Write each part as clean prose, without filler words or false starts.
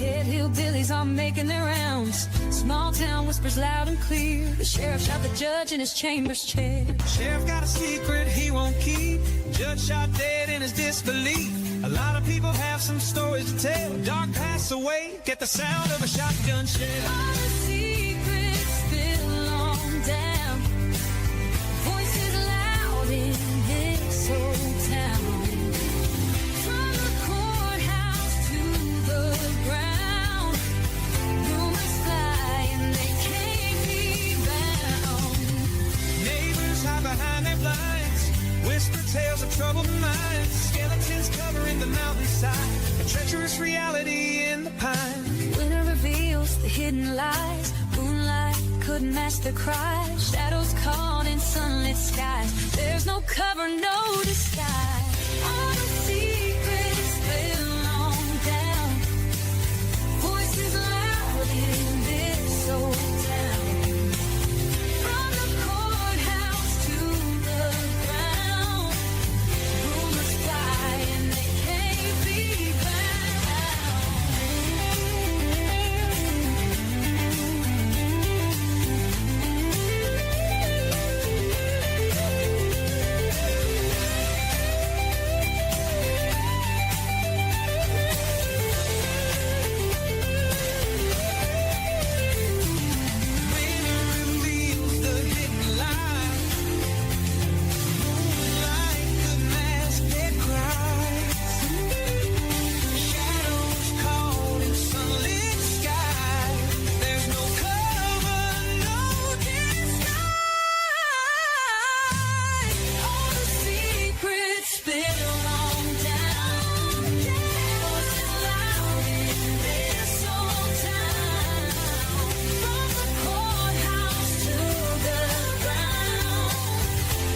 Head hillbillies are making their rounds. Small town whispers loud and clear. The sheriff shot the judge in his chambers chair. Sheriff got a secret he won't keep. Judge shot dead in his disbelief. A lot of people have some stories to tell. Dark pass away, get the sound of a shotgun shell. All the secrets spill on down. Voices loud in this old town. From the courthouse to the ground. Rumors fly and they can't be bound. Neighbors hide behind their blinds. Whisper tales of troubled minds. Skeletons covering the mountainside. A treacherous reality in the pine. Winter reveals the hidden lies. Moonlight couldn't mask the cries. Shadows caught in sunlit skies. There's no cover, no disguise. All the secrets spill on down. Voices loud in this old town. From the courthouse to the ground. Rumors fly and they can't be Winter reveals the hidden lie. Moonlight could mask their cries. Shadows caught in sunlit sky. There's no cover, no disguise. all the secrets spill on down. Voices loud in this old town. From the courthouse to the ground.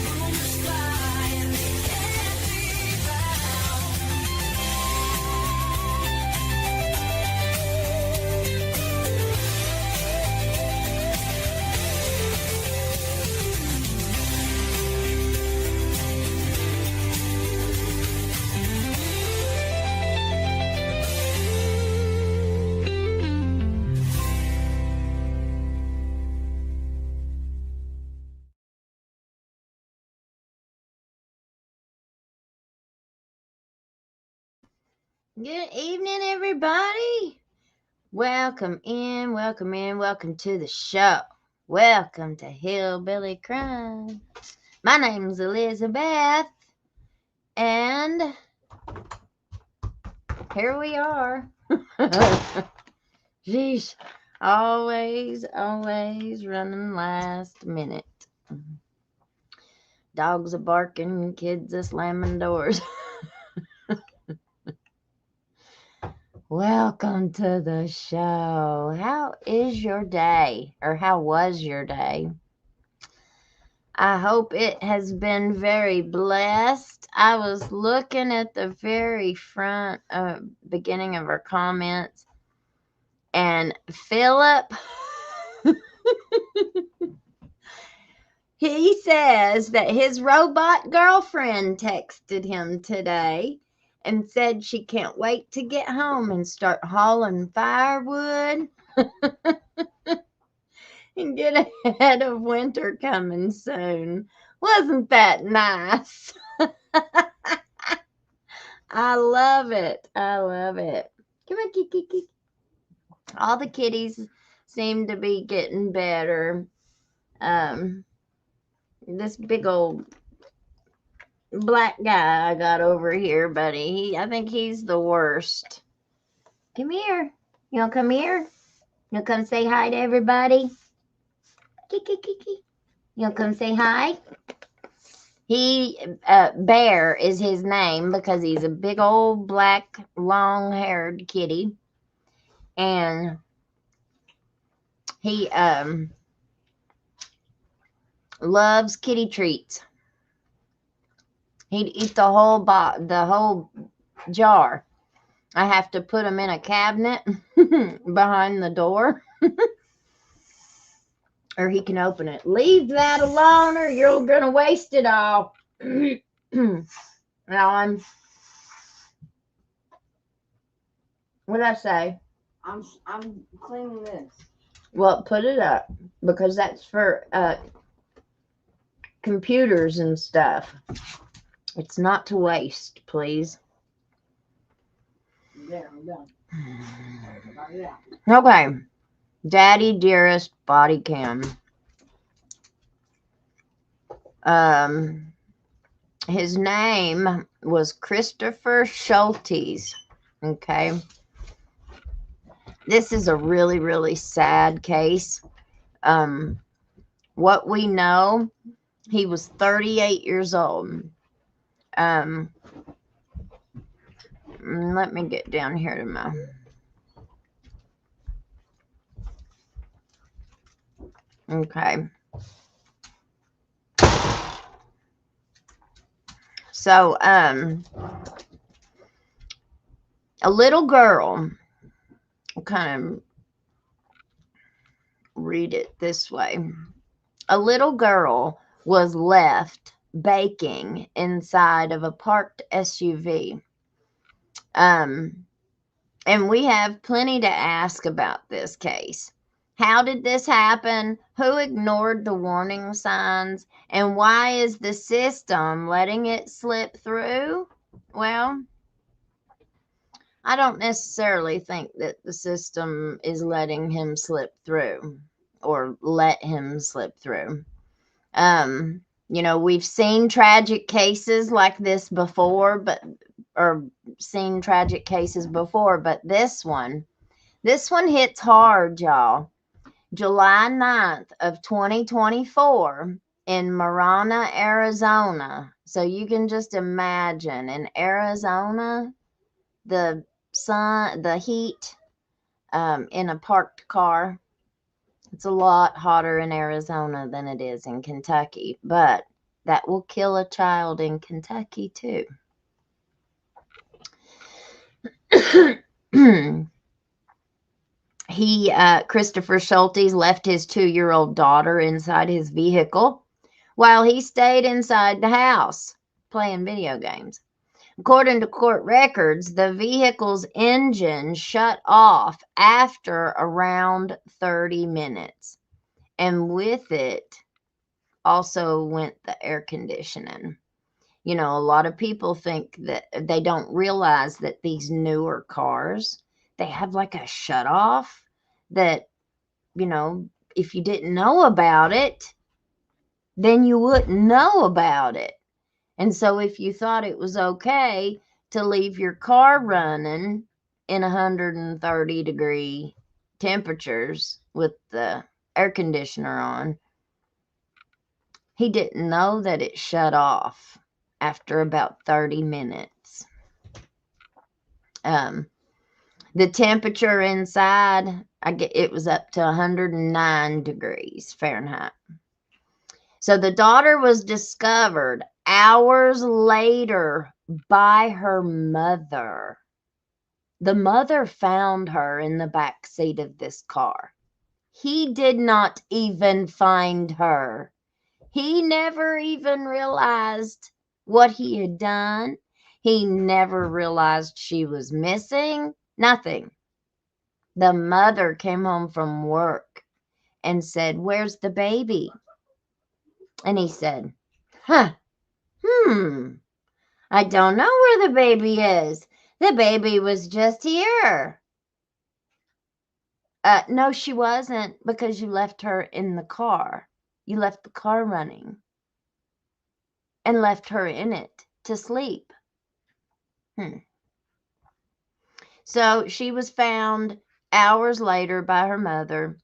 Rumors fly and they can't be Good evening, everybody. Welcome in, welcome in, welcome to the show. Welcome to Hillbilly Crime. My name's Elizabeth, and here we are. Jeez, always running last minute. Dogs are barking, kids are slamming doors. Welcome to the show. How is your day? Or how was your day? I hope it has been very blessed. I was looking at the very front beginning of our comments, and Philip, he says that his robot girlfriend texted him today and said she can't wait to get home and start hauling firewood and get ahead of winter coming soon. Wasn't that nice? I love it. I love it. Come on, Kiki. All the kitties seem to be getting better. This big old black guy I got over here, buddy. I think he's the worst. Come here. You want to come here? You want to come say hi to everybody? Kiki. You want to come say hi? Bear is his name because he's a big old black long-haired kitty. And he loves kitty treats. He'd eat the whole jar. I have to put him in a cabinet behind the door. Or he can open it. Leave that alone or you're going to waste it all. Now what'd I say? I'm cleaning this. Well, put it up because that's for computers and stuff. It's not to waste, please. There, I'm done. Got it out. Okay. Daddy Dearest body cam. His name was Christopher Schultes. Okay. This is a really, really sad case. What we know, he was 38 years old. Let me get down here to my... Okay. So, a little girl, I'll kind of read it this way. A little girl was left baking inside of a parked SUV. And we have plenty to ask about this case. How did this happen? Who ignored the warning signs? And why is the system letting it slip through? Well, I don't necessarily think that the system is letting him slip through or let him slip through. You know, we've seen tragic cases like this before, but this one hits hard, y'all. July 9th of 2024 in Marana, Arizona. So you can just imagine in Arizona, the sun, the heat, in a parked car. It's a lot hotter in Arizona than it is in Kentucky, but that will kill a child in Kentucky too. Christopher Schultes left his 2-year-old daughter inside his vehicle while he stayed inside the house playing video games. According to court records, the vehicle's engine shut off after around 30 minutes. And with it also went the air conditioning. You know, a lot of people think that they don't realize that these newer cars, they have like a shut off that, you know, if you didn't know about it, then you wouldn't know about it. And so if you thought it was okay to leave your car running in 130-degree temperatures with the air conditioner on, he didn't know that it shut off after about 30 minutes. The temperature inside, it was up to 109 degrees Fahrenheit. So the daughter was discovered hours later by her mother. The mother found her in the back seat of this car. He did not even find her. He never even realized what he had done. He never realized she was missing. Nothing. The mother came home from work and said, "Where's the baby?" And he said, I don't know where the baby is. The baby was just here. No, she wasn't, because you left her in the car. You left the car running and left her in it to sleep. So she was found hours later by her mother,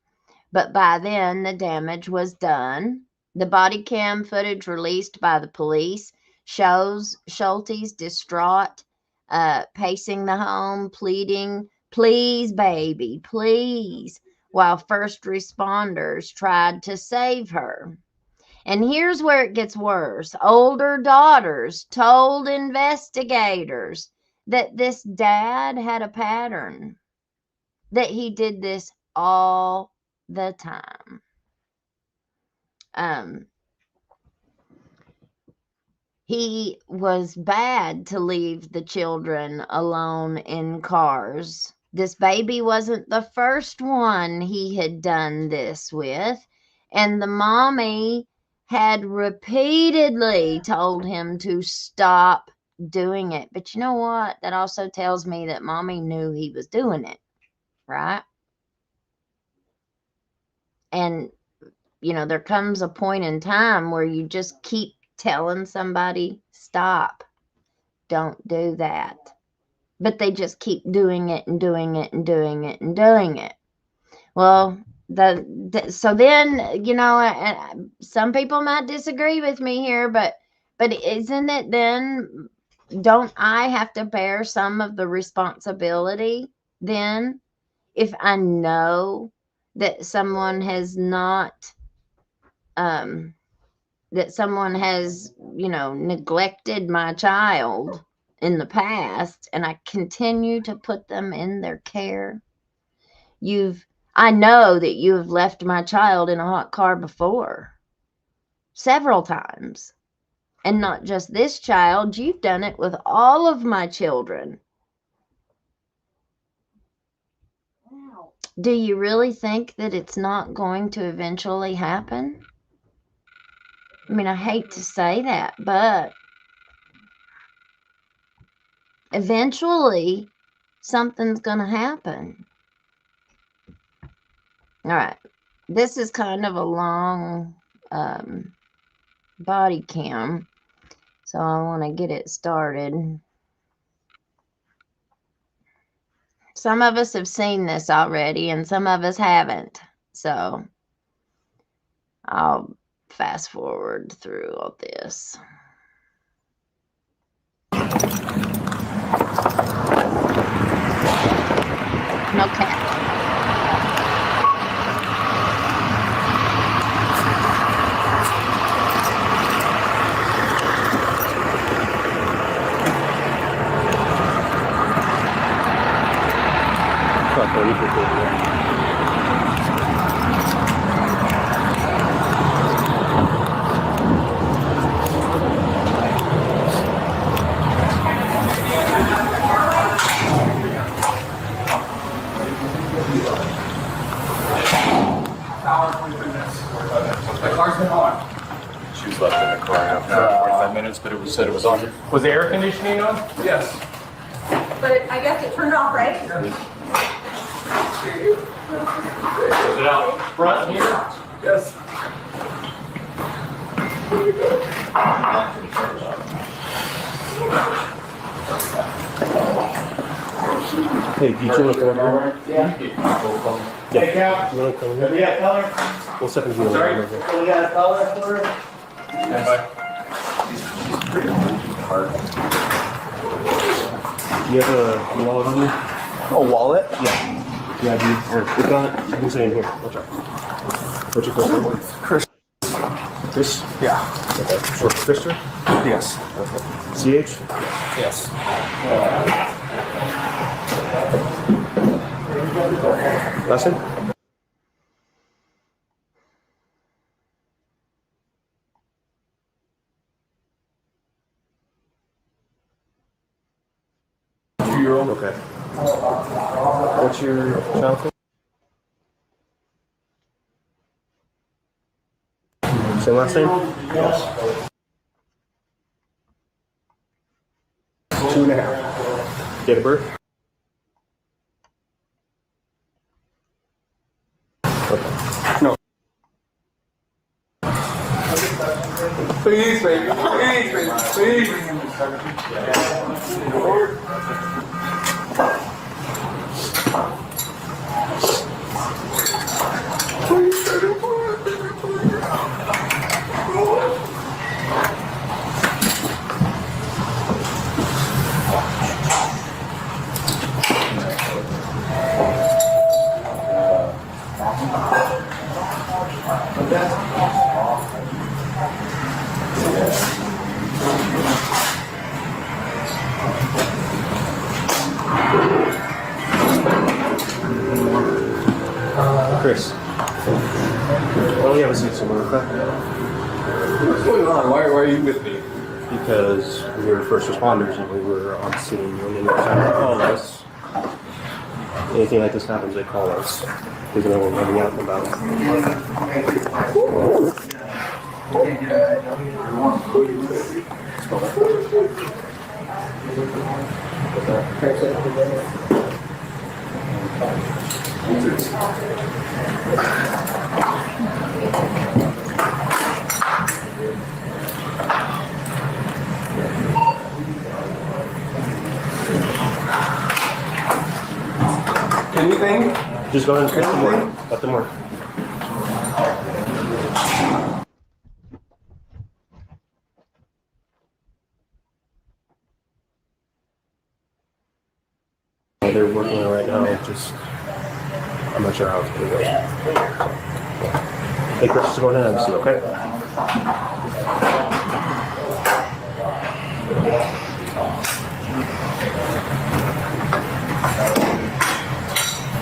but by then the damage was done. The body cam footage released by the police shows Schultes distraught, pacing the home, pleading, "Please, baby, please," while first responders tried to save her. And here's where it gets worse. Older daughters told investigators that this dad had a pattern, that he did this all the time. He was bad to leave the children alone in cars This baby wasn't the first one he had done this with. And the mommy had repeatedly told him to stop doing it. But you know what? That also tells me that mommy knew he was doing it, right? And, you know, there comes a point in time where you just keep telling somebody, stop, don't do that. But they just keep doing it and doing it and doing it and doing it. Well, so then, you know, and some people might disagree with me here, but isn't it then, don't I have to bear some of the responsibility then if I know that someone has not, that someone has, you know, neglected my child in the past and I continue to put them in their care? I know that you have left my child in a hot car before, several times. And not just this child, you've done it with all of my children. Wow. Do you really think that it's not going to eventually happen? I mean, I hate to say that, but eventually something's going to happen. All right. This is kind of a long body cam, so I want to get it started. Some of us have seen this already and some of us haven't, so I'll fast forward through all this. No cat. She was left in the car half an hour, 45 minutes, but it was said it was on. Was the air conditioning on? Yes. But I guess it turned off, right? Was it out front here? Yes. Hey, do you want to come over? Yeah. Take out. You want to come over? We got color? We'll step into the Sorry? over here. So we got a color for it? Do you have a wallet on you? A wallet? Yeah. Yeah, dude. Or if not, you can say in here. Watch out. What's your first name? Chris. Chris? Yeah. Okay. Short for Christopher? Yes. CH? Yes. Last name? Two-year-old. Okay. What's your child's name? Same last name? Yes. 2.5. Date of birth? Okay. No. Please, baby. Please, baby. Please. Chris. Oh, yeah, let's see somewhere. What's going on? Why are you with me? Because we were first responders and we were on scene when they were trying to call us. anything like this happens, they call us. Because they know we're running out and about. Anything? Just go ahead and let them work. Let them work. They're working on it right now. Just, I'm not sure how it's going to go. Hey, Chris, just go ahead and have a seat, okay?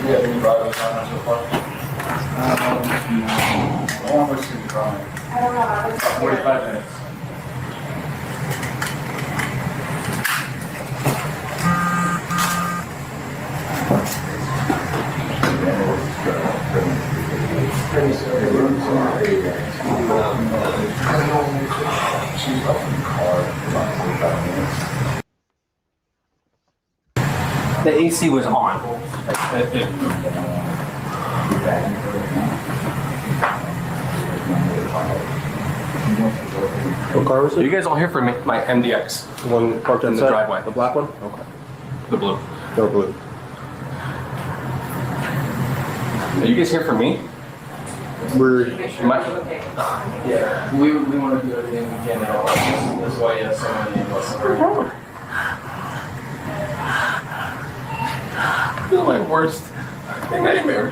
You have any drivers on so far? How long was you driving? I don't know. 45 minutes. The AC was on. What car was Are it? you guys all here for my MDX? The one parked In the outside? driveway. The black one? Okay. The blue. Or blue. Are you guys here for me? We're Yeah, we want to do everything we can to help. That's why you have so many of us. This is my worst nightmare.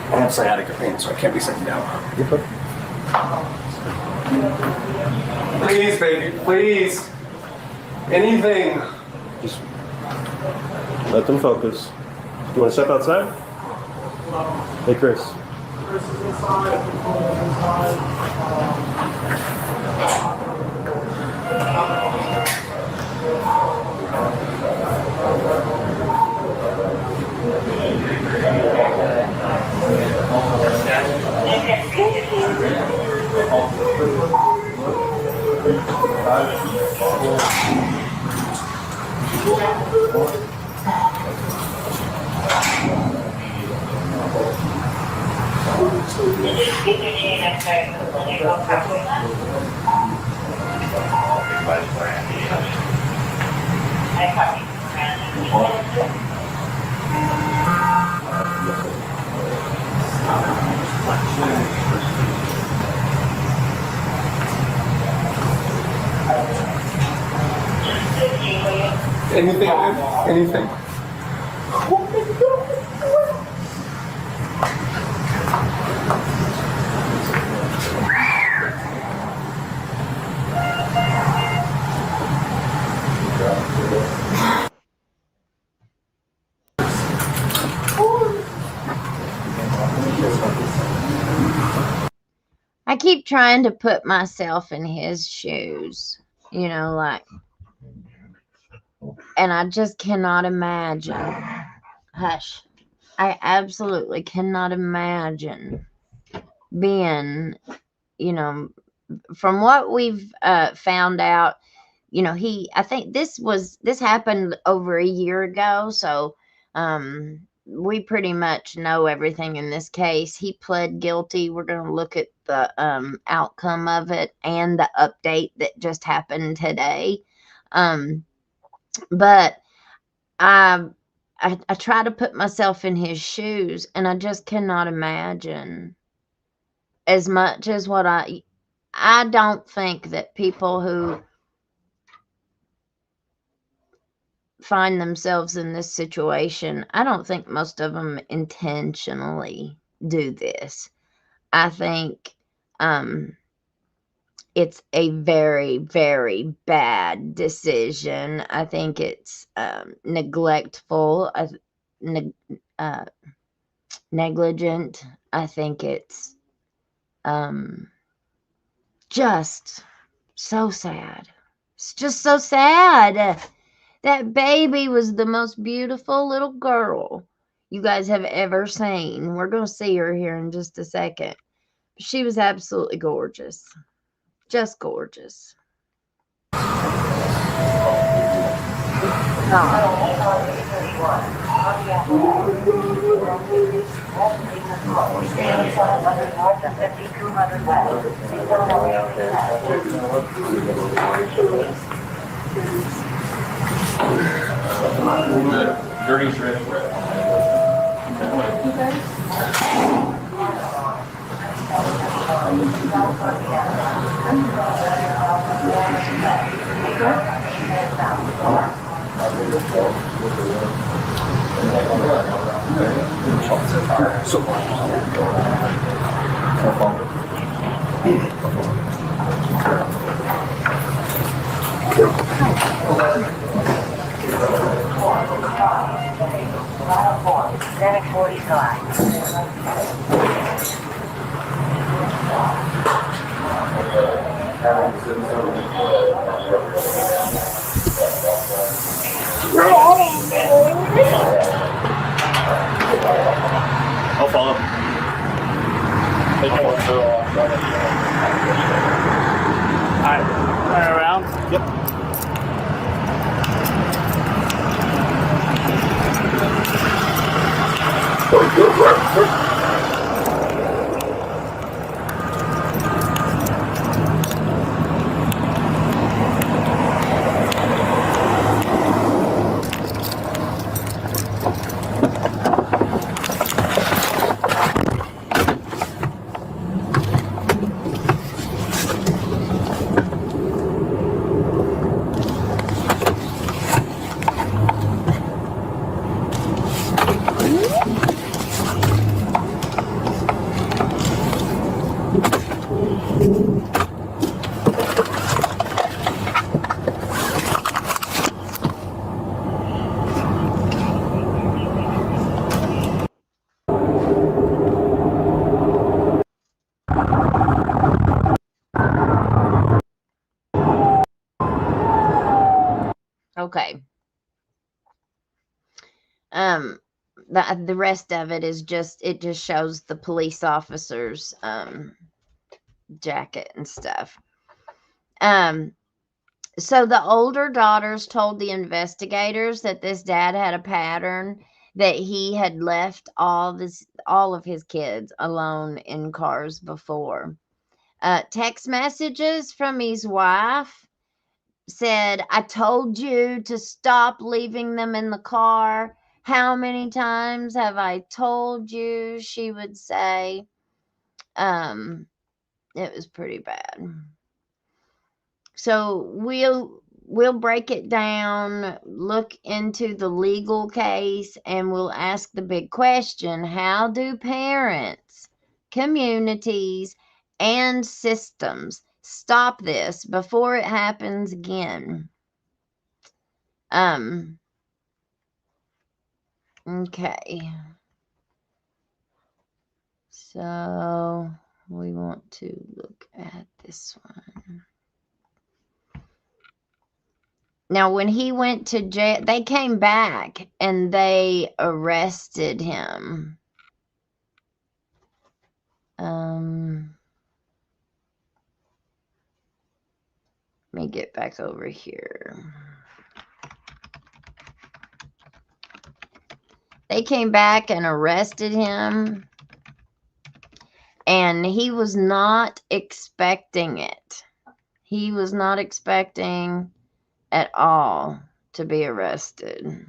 I have sciatica pain, so I can't be sitting down. Please, baby, please. Anything. just let them focus. You want to step outside? Hey, Chris. Anything, anything. I keep trying to put myself in his shoes, you know, like, and I just cannot imagine. Hush. I absolutely cannot imagine being, you know, from what we've found out, you know, I think this happened over a year ago. So, we pretty much know everything in this case. He pled guilty. We're going to look at the outcome of it and the update that just happened today. But I try to put myself in his shoes, and I just cannot imagine as much as what I don't think that people who find themselves in this situation, I don't think most of them intentionally do this. I think it's a very, very bad decision. I think it's neglectful. negligent. I think it's just so sad. It's just so sad. That baby was the most beautiful little girl you guys have ever seen. We're going to see her here in just a second. She was absolutely gorgeous. Just gorgeous. Dirty shrimp. I'll follow. Alright, turn around. Yep. Okay. The rest of it is just shows the police officer's jacket and stuff. So the older daughters told the investigators that this dad had a pattern, that he had left all of his kids alone in cars before. Text messages from his wife said, "I told you to stop leaving them in the car. How many times have I told you?" She would say. It was pretty bad. So we'll break it down, look into the legal case, and we'll ask the big question: how do parents, communities, and systems stop this before it happens again? Okay. So we want to look at this one. Now, when he went to jail, they came back and they arrested him. Let me get back over here. They came back and arrested him, and he was not expecting it. He was not expecting at all to be arrested.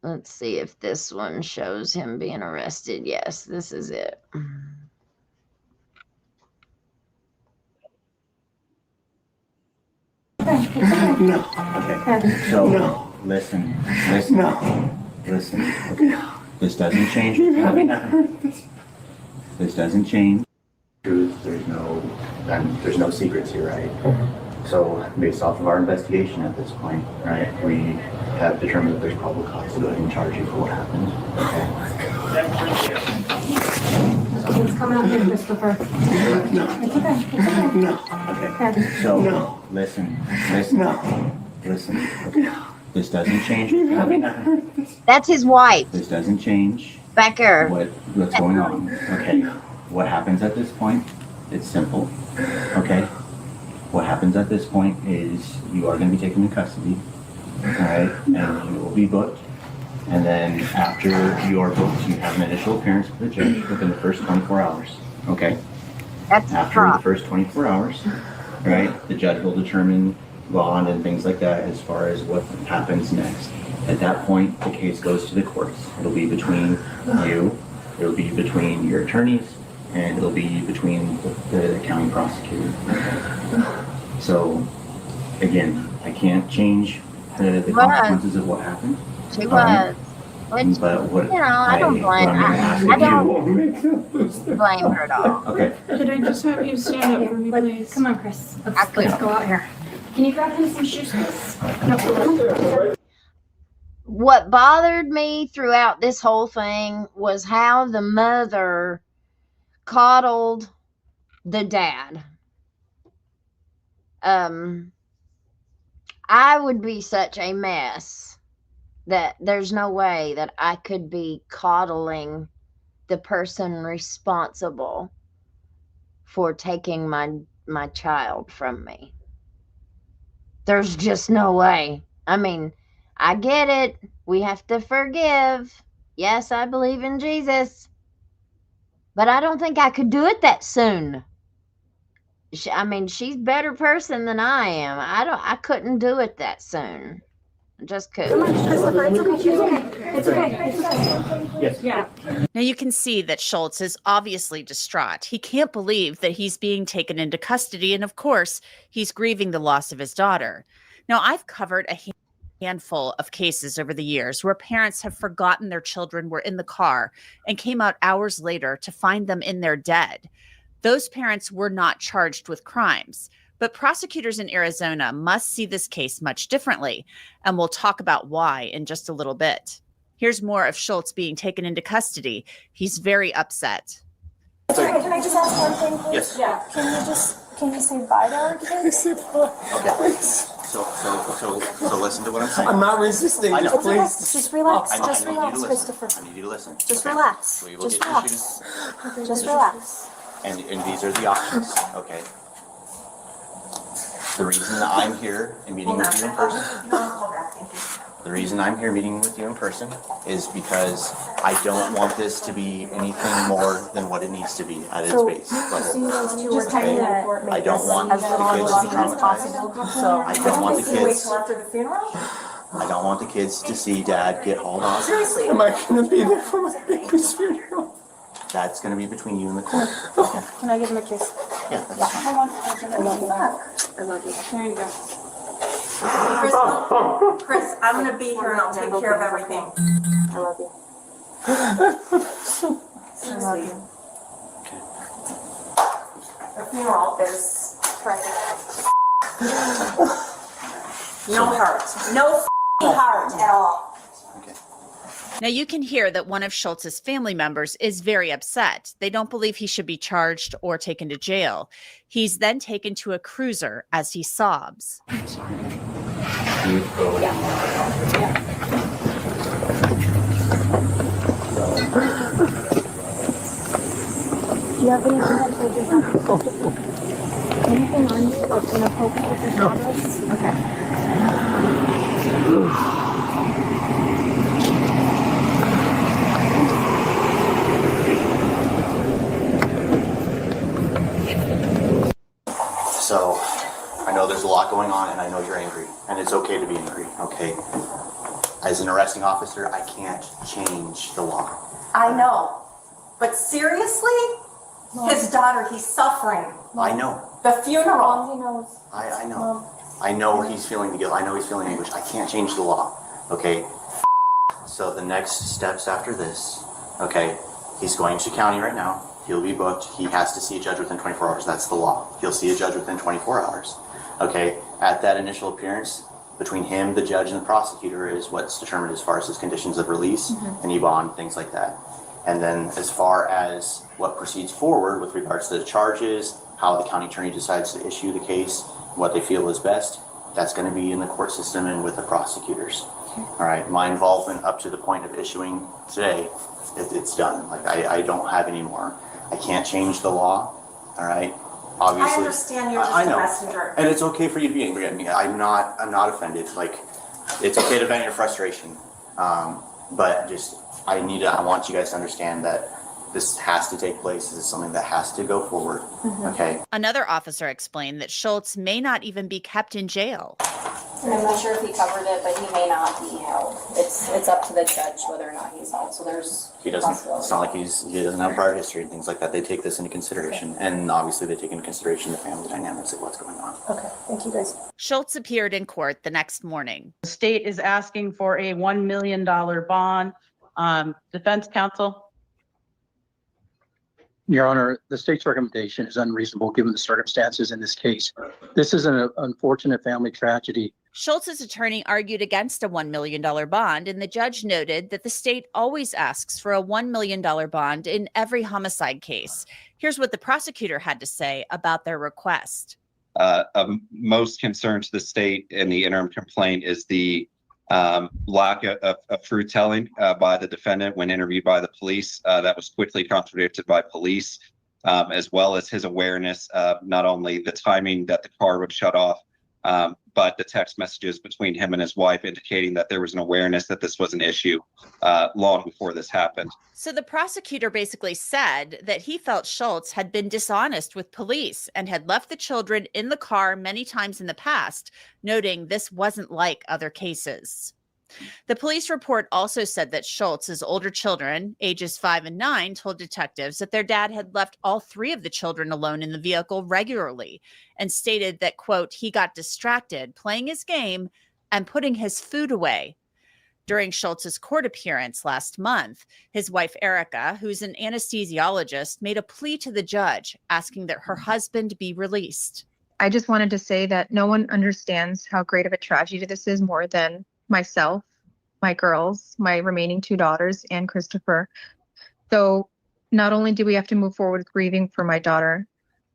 Let's see if this one shows him being arrested. Yes, this is it. No. Okay. So, no. Listen. No. Listen. Okay. No. This doesn't change. This doesn't change. There's no secrets here, right? So based off of our investigation at this point, right, we have determined that there's probable cause to go ahead and charge you for what happened. Okay. Please come out here, Christopher. No. It's okay. It's okay. No. Okay. So listen. Listen. This doesn't change. That's his wife. This doesn't change Becker. what's going on. Okay. What happens at this point? It's simple. Okay. What happens at this point is you are going to be taken into custody. All right, and you will be booked. And then after you are booked, you have an initial appearance with the judge within the first 24 hours. Okay. That's After the first 24 hours, right, the judge will determine bond and things like that as far as what happens next. At that point, the case goes to the courts. It'll be between you, it'll be between your attorneys, and it'll be between the county prosecutor. So, again, I can't change the consequences of what happened. She was. Which, But what you know, I don't blame her. I don't blame her at all. Okay. Could I just have you stand up for me, please? Come on, Chris. Let's go out here. Can you grab him some shoes, please? No. What bothered me throughout this whole thing was how the mother coddled the dad. I would be such a mess that there's no way that I could be coddling the person responsible for taking my child from me. There's just no way. I mean, I get it. We have to forgive. Yes, I believe in Jesus. But I don't think I could do it that soon. I mean, she's a better person than I am. I couldn't do it that soon. I just couldn't. It's okay. It's okay. Yes. Yeah. Now you can see that Schultz is obviously distraught. He can't believe that he's being taken into custody. And of course, he's grieving the loss of his daughter. Now, I've covered a handful of cases over the years where parents have forgotten their children were in the car and came out hours later to find them in their dead. Those parents were not charged with crimes. But prosecutors in Arizona must see this case much differently, and we'll talk about why in just a little bit. Here's more of Schultz being taken into custody. He's very upset. Sorry, can I just ask one thing, please? Yes. Yeah. Can you say bye to our kids? Okay. So listen to what I'm saying. I'm not resisting. I know. It's okay. Please. Just relax. I Just need you to relax, listen. Christopher. I need you to listen. Just Okay. relax. We will Just get relax. Just relax. And these are the options, okay? The reason that I'm here and meeting with you in person, the reason I'm here meeting with you in person is because I don't want this to be anything more than what it needs to be at its base So level. you guys two were trying to I don't want as the little kids to be involvement as possible. traumatized. So I don't want the wait kids, till after the funeral? I don't want the kids to see dad get hauled off. Seriously. Am I gonna be there for my baby's funeral? That's gonna be between you and the court. Can I give him a kiss? Yeah, that's fine. I love you. I love you. There you go. Chris, I'm gonna be here and I'll take care of everything. I love you. I love you. The funeral is private. No heart. No heart at all. Now you can hear that one of Schultz's family members is very upset. They don't believe he should be charged or taken to jail. He's then taken to a cruiser as he sobs. Do you have anything that will do? Anything on you that's gonna poke with the shadows? Okay. So, I know there's a lot going on and I know you're angry, and it's okay to be angry, okay? As an arresting officer, I can't change the law. I know. But seriously? His daughter, he's suffering. I know. The funeral. He knows. I know. I know he's feeling the guilt. I know he's feeling anguish. I can't change the law, okay? So the next steps after this, okay, he's going to county right now. He'll be booked. He has to see a judge within 24 hours. That's the law. He'll see a judge within 24 hours. Okay, at that initial appearance, between him, the judge, and the prosecutor is what's determined as far as his conditions of release, any bond, things like that. And then as far as what proceeds forward with regards to the charges, how the county attorney decides to issue the case, what they feel is best, that's going to be in the court system and with the prosecutors. All right, my involvement up to the point of issuing today, it's done. Like I don't have any more. I can't change the law. All right. Obviously, I understand you're just I a know. messenger. And it's okay for you to be angry at me. I'm not offended. Like, it's okay to vent your frustration. But just, I want you guys to understand that this has to take place. This is something that has to go forward. Okay. Another officer explained that Schultz may not even be kept in jail. And I'm not sure if he covered it, but he may not be held. It's up to the judge whether or not he's held. So there's He doesn't. It's not like he doesn't have prior history and things like that. They take this into consideration, and obviously they take into consideration the family dynamics of what's going on. Okay, thank you guys. Schultz appeared in court the next morning. The state is asking for a $1 million bond. Defense counsel. Your Honor, the state's recommendation is unreasonable given the circumstances in this case. This is an unfortunate family tragedy. Schultz's attorney argued against a $1 million bond, and the judge noted that the state always asks for a $1 million bond in every homicide case. Here's what the prosecutor had to say about their request. Of most concern to the state in the interim complaint is the lack of truth telling by the defendant when interviewed by the police. That was quickly contradicted by police, as well as his awareness of not only the timing that the car would shut off, but the text messages between him and his wife indicating that there was an awareness that this was an issue long before this happened. So the prosecutor basically said that he felt Schultz had been dishonest with police and had left the children in the car many times in the past, noting this wasn't like other cases. The police report also said that Schultz's older children, ages 5 and 9, told detectives that their dad had left all 3 of the children alone in the vehicle regularly and stated that, quote, he got distracted playing his game and putting his food away. During Schultz's court appearance last month, his wife, Erica, who's an anesthesiologist, made a plea to the judge asking that her husband be released. I just wanted to say that no one understands how great of a tragedy this is more than myself, my girls, my remaining 2 daughters, and Christopher. So not only do we have to move forward with grieving for my daughter,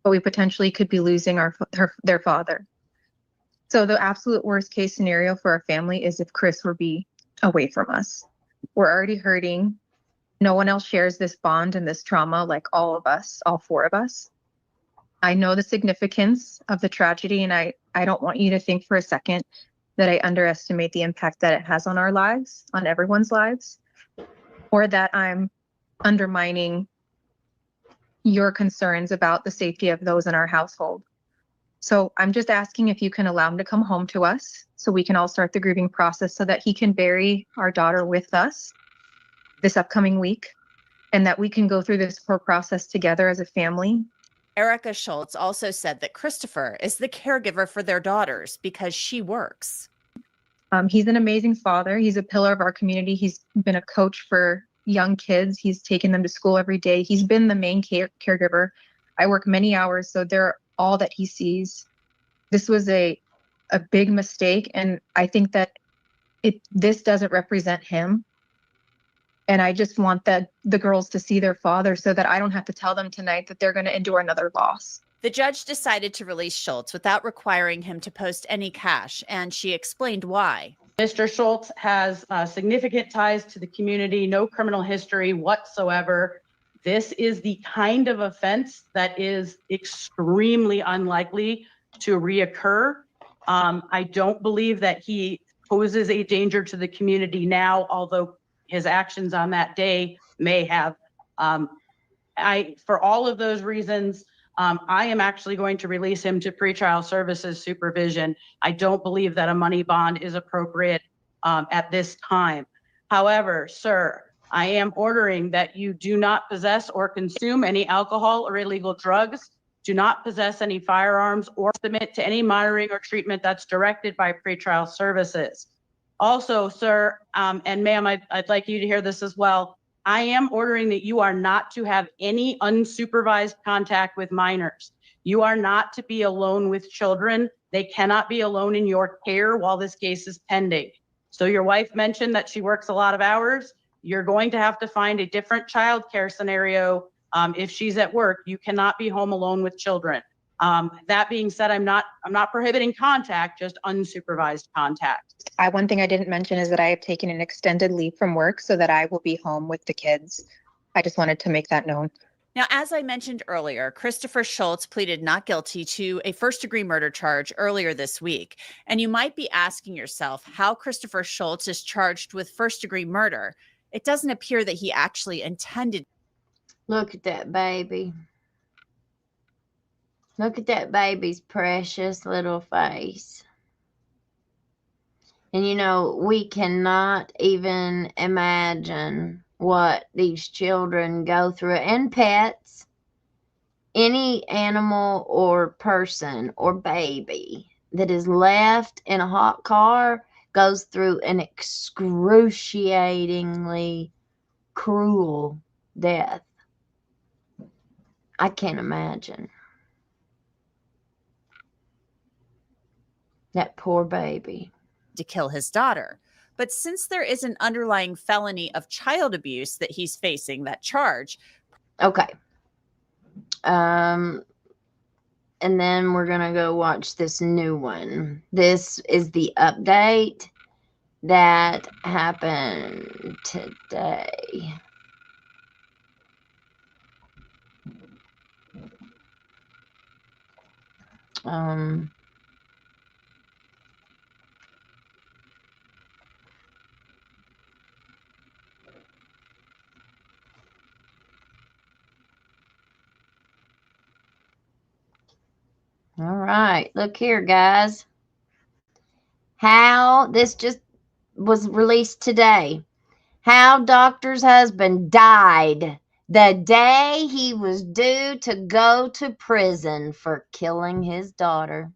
but we potentially could be losing their father. So the absolute worst case scenario for our family is if Chris were be away from us. We're already hurting. No one else shares this bond and this trauma like all of us, all 4 of us. I know the significance of the tragedy, and I don't want you to think for a second that I underestimate the impact that it has on our lives, on everyone's lives, or that I'm undermining your concerns about the safety of those in our household. So I'm just asking if you can allow him to come home to us so we can all start the grieving process so that he can bury our daughter with us this upcoming week and that we can go through this whole process together as a family. Erica Schultz also said that Christopher is the caregiver for their daughters because she works. He's an amazing father. He's a pillar of our community. He's been a coach for young kids. He's taken them to school every day. He's been the main caregiver. I work many hours, so they're all that he sees. This was a big mistake, and I think that this doesn't represent him. And I just want the girls to see their father so that I don't have to tell them tonight that they're going to endure another loss. The judge decided to release Schultz without requiring him to post any cash, and she explained why. Mr. Schultz has significant ties to the community, no criminal history whatsoever. This is the kind of offense that is extremely unlikely to reoccur. I don't believe that he poses a danger to the community now, although his actions on that day may have. For all of those reasons, I am actually going to release him to pretrial services supervision. I don't believe that a money bond is appropriate at this time. However, sir, I am ordering that you do not possess or consume any alcohol or illegal drugs, do not possess any firearms, or submit to any monitoring or treatment that's directed by pretrial services. Also, sir, and ma'am, I'd like you to hear this as well. I am ordering that you are not to have any unsupervised contact with minors. You are not to be alone with children They cannot be alone in your care while this case is pending. So your wife mentioned that she works a lot of hours. You're going to have to find a different childcare scenario if she's at work. You cannot be home alone with children. That being said, I'm not prohibiting contact, just unsupervised contact. One thing I didn't mention is that I have taken an extended leave from work so that I will be home with the kids. I just wanted to make that known. Now, as I mentioned earlier, Christopher Schultz pleaded not guilty to a first-degree murder charge earlier this week. And you might be asking yourself how Christopher Schultz is charged with first-degree murder. It doesn't appear that he actually intended. Look at that baby. Look at that baby's precious little face. And you know, we cannot even imagine what these children go through, and pets, any animal or person or baby that is left in a hot car goes through an excruciatingly cruel death. I can't imagine. That poor baby. To kill his daughter. But since there is an underlying felony of child abuse that he's facing, that charge. Okay. And then we're going to go watch this new one. This is the update that happened today. All right, look here, guys. How this just was released today. How Doctor's husband died the day he was due to go to prison for killing his daughter.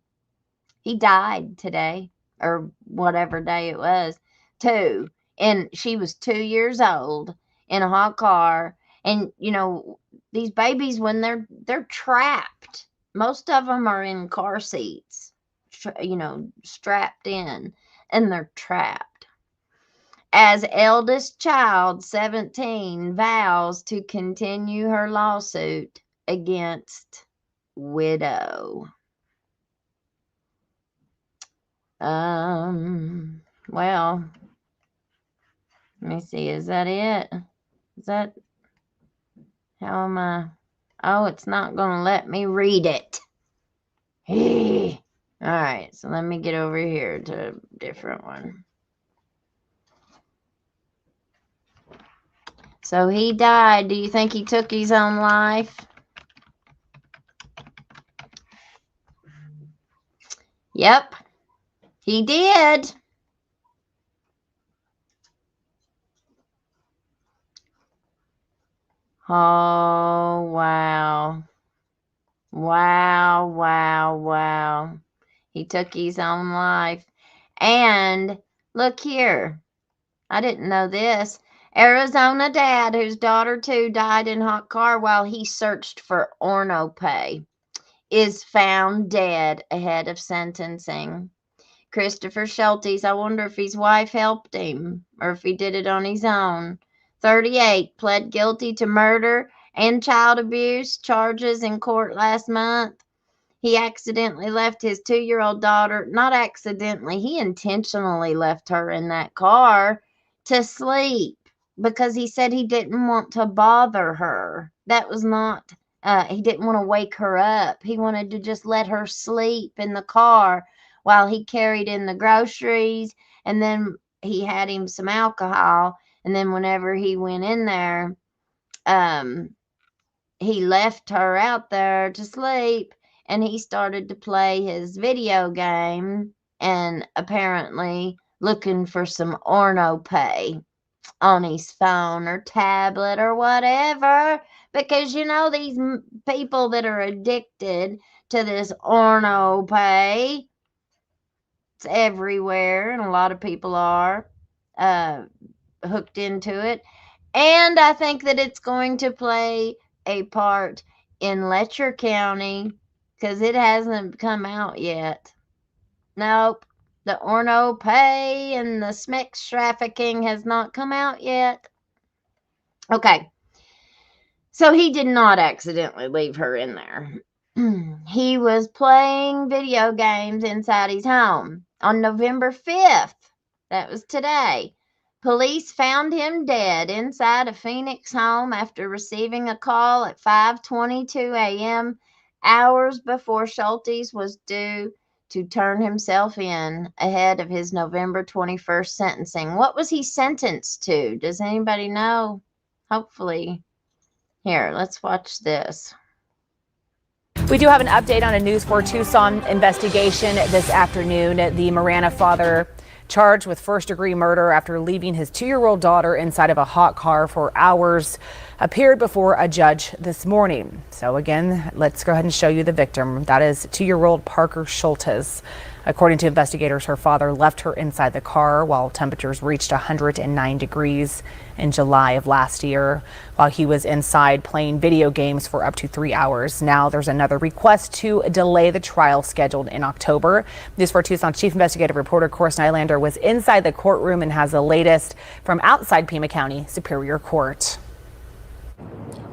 He died today, or whatever day it was, too. And she was 2 years old in a hot car. And, you know, these babies, when they're trapped, most of them are in car seats, you know, strapped in, and they're trapped. As eldest child, 17, vows to continue her lawsuit against widow. Well, let me see. Is that it? Is that, how am I? Oh, it's not going to let me read it. All right, so let me get over here to a different one. So he died. Do you think he took his own life? Yep, he did. Oh, wow. Wow, wow, wow. He took his own life. And look here. I didn't know this. Arizona dad, whose daughter too died in hot car while he searched for Orno pay, is found dead ahead of sentencing. Christopher Schultz, I wonder if his wife helped him or if he did it on his own. 38, pled guilty to murder and child abuse charges in court last month. He accidentally left his 2-year-old daughter, not accidentally, he intentionally left her in that car to sleep because he said he didn't want to bother her. That was not, he didn't want to wake her up. He wanted to just let her sleep in the car while he carried in the groceries, and then he had him some alcohol. And then whenever he went in there, he left her out there to sleep, and he started to play his video game and apparently looking for some Orno pay on his phone or tablet or whatever, because you know these people that are addicted to this Orno pay, it's everywhere, and a lot of people are hooked into it. And I think that it's going to play a part in Letcher County because it hasn't come out yet. Nope. The Orno pay and the SMEX trafficking has not come out yet. Okay. So he did not accidentally leave her in there. He was playing video games inside his home. On November 5th, that was today, police found him dead inside a Phoenix home after receiving a call at 5:22 a.m., hours before Schultes was due to turn himself in ahead of his November 21st sentencing. What was he sentenced to? Does anybody know? Hopefully. Here, let's watch this. We do have an update on a News 4 Tucson investigation this afternoon. The Marana father charged with first-degree murder after leaving his 2-year-old daughter inside of a hot car for hours appeared before a judge this morning. So again, let's go ahead and show you the victim. That is 2-year-old Parker Schultes. According to investigators, her father left her inside the car while temperatures reached 109 degrees in July of last year while he was inside playing video games for up to 3 hours. Now there's another request to delay the trial scheduled in October. News 4 Tucson chief investigative reporter Course Nylander was inside the courtroom and has the latest from outside Pima County Superior Court.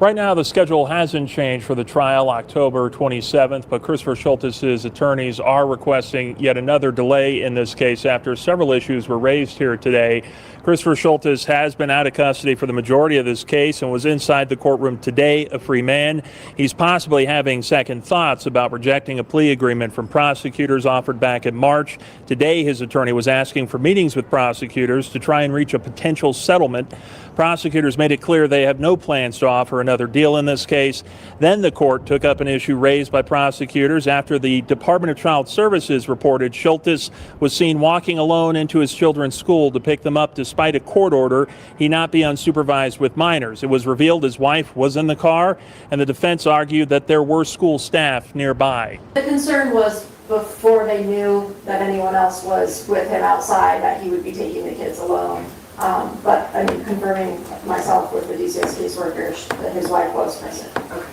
Right now, the schedule hasn't changed for the trial, October 27th, but Christopher Schultes' attorneys are requesting yet another delay in this case after several issues were raised here today. Christopher Schultes has been out of custody for the majority of this case and was inside the courtroom today, a free man. He's possibly having second thoughts about rejecting a plea agreement from prosecutors offered back in March. Today, his attorney was asking for meetings with prosecutors to try and reach a potential settlement. Prosecutors made it clear they have no plans to offer another deal in this case. Then the court took up an issue raised by prosecutors after the Department of Child Services reported Schultes was seen walking alone into his children's school to pick them up despite a court order he not be unsupervised with minors. It was revealed his wife was in the car, and the defense argued that there were school staff nearby. The concern was before they knew that anyone else was with him outside that he would be taking the kids alone. But I mean, confirming myself with the DCS caseworkers that his wife was present. Okay.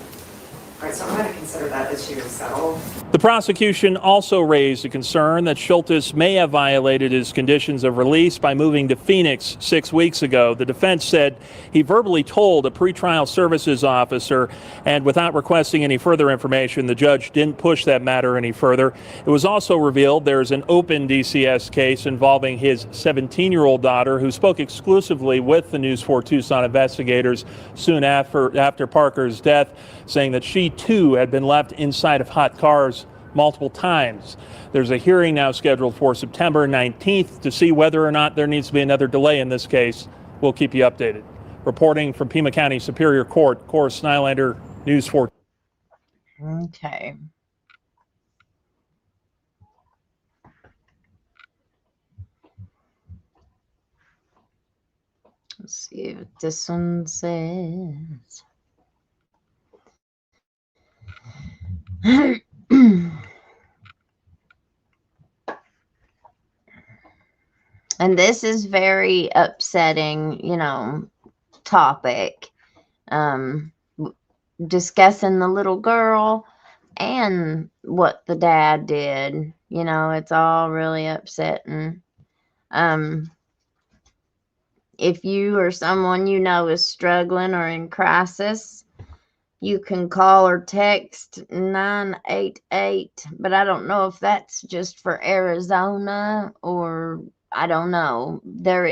All right, so I'm going to consider that issue settled. The prosecution also raised a concern that Schultes may have violated his conditions of release by moving to Phoenix 6 weeks ago. The defense said he verbally told a pretrial services officer, and without requesting any further information, the judge didn't push that matter any further. It was also revealed there's an open DCS case involving his 17-year-old daughter, who spoke exclusively with the News 4 Tucson investigators soon after Parker's death, saying that she too had been left inside of hot cars multiple times. There's a hearing now scheduled for September 19th to see whether or not there needs to be another delay in this case. We'll keep you updated. Reporting from Pima County Superior Court, Course Nylander, News 4. Okay. Let's see what this one says. And this is very upsetting, topic. Discussing the little girl and what the dad did. It's all really upsetting. If you or someone is struggling or in crisis, you can call or text 988, but I don't know if that's just for Arizona or I don't know. There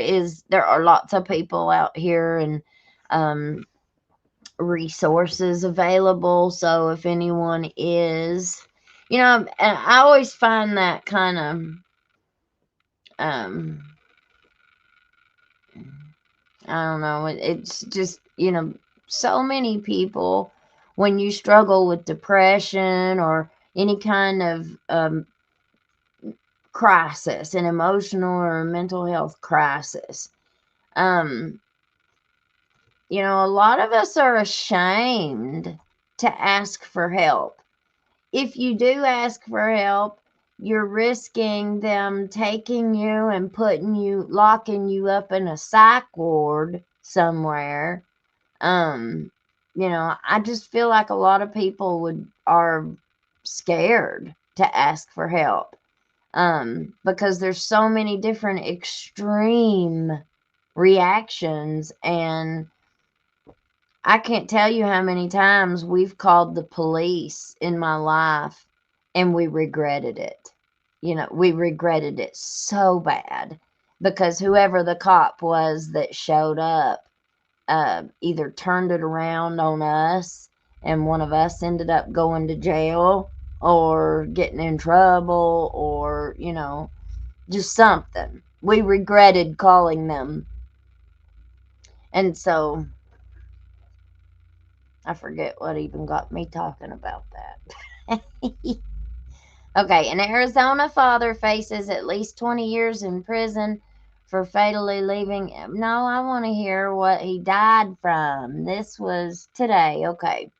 are lots of people out here and resources available. So if anyone is, and I always find that kind of, I don't know. It's just, so many people, when you struggle with depression or any kind of crisis, an emotional or mental health crisis, a lot of us are ashamed to ask for help. If you do ask for help, you're risking them taking you and locking you up in a psych ward somewhere. I just feel like a lot of people are scared to ask for help. because there's so many different extreme reactions, and I can't tell you how many times we've called the police in my life and we regretted it. You know, we regretted it so bad because whoever the cop was that showed up either turned it around on us and one of us ended up going to jail or getting in trouble or, you know, just something. We regretted calling them. And so I forget what even got me talking about that. Okay, an Arizona father faces at least 20 years in prison for fatally leaving. No, I want to hear what he died from. This was today. Okay.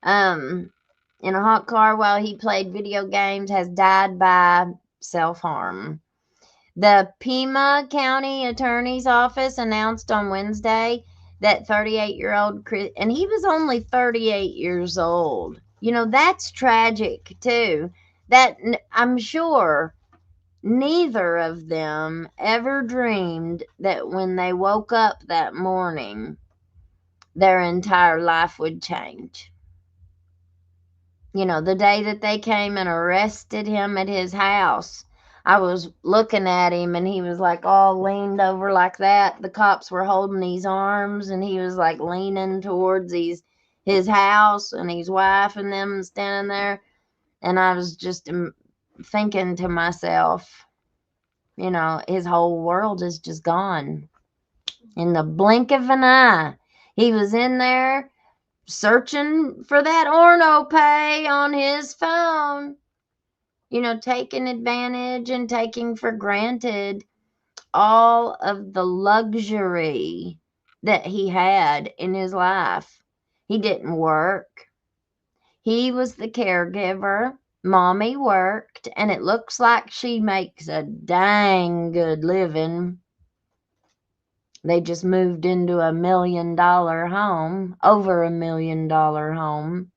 In a hot car while he played video games, has died by self-harm. The Pima County Attorney's Office announced on Wednesday that 38-year-old Chris, and he was only 38 years old. You know, that's tragic too. That I'm sure neither of them ever dreamed that when they woke up that morning, their entire life would change. You know, the day that they came and arrested him at his house, I was looking at him and he was like all leaned over like that. The cops were holding his arms and he was like leaning towards his house and his wife and them standing there. And I was just thinking to myself, you know, his whole world is just gone in the blink of an eye. He was in there searching for that Orno pay on his phone, you know, taking advantage and taking for granted all of the luxury that he had in his life. He didn't work. He was the caregiver. Mommy worked, and it looks like she makes a dang good living. They just moved into a $1 million home, over $1 million home.